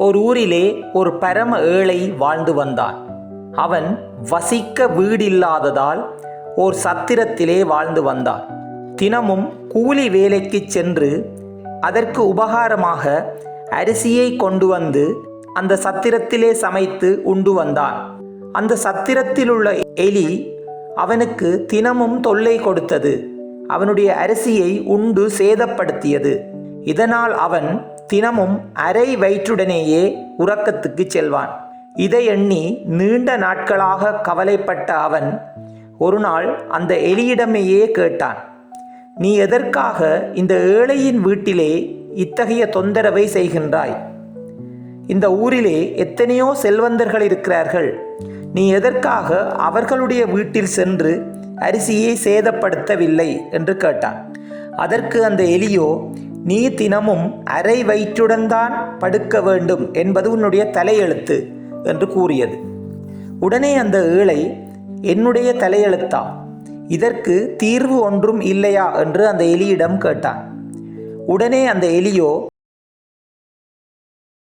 ஒரு ஊரிலே ஒரு பரம ஏழை வாழ்ந்து வந்தான். அவன் வசிக்க வீடில்லாததால் ஓர் சத்திரத்திலே வாழ்ந்து வந்தான். தினமும் கூலி வேலைக்கு சென்று அதற்கு உபகாரமாக அரிசியை கொண்டு வந்து அந்த சத்திரத்திலே சமைத்து உண்டு வந்தான். அந்த சத்திரத்தில் உள்ள எலி அவனுக்கு தினமும் தொல்லை கொடுத்தது. அவனுடைய அரிசியை உண்டு சேதப்படுத்தியது. இதனால் அவன் தினமும் அரை வயிற்றுடனேயே உறக்கத்துக்கு செல்வான். இதை எண்ணி நீண்ட நாட்களாக கவலைப்பட்ட அவன் ஒரு நாள் அந்த எலியிடமேயே கேட்டான், நீ எதற்காக இந்த ஏழையின் வீட்டிலே இத்தகைய தொந்தரவை செய்கின்றாய்? இந்த ஊரிலே எத்தனையோ செல்வந்தர்கள் இருக்கிறார்கள். நீ எதற்காக அவர்களுடைய வீட்டில் சென்று அரிசியை சேதப்படுத்தவில்லை என்று கேட்டான். அதற்கு அந்த எலியோ, நீ தினமும் அரை வயிற்றுடன் தான் படுக்க வேண்டும் என்பது உன்னுடைய தலையெழுத்து என்று கூறியது. உடனே அந்த ஏழை, என்னுடைய தலையெழுத்தா? இதற்கு தீர்வு ஒன்றும் இல்லையா என்று அந்த எலியிடம் கேட்டான். உடனே அந்த எலியோ,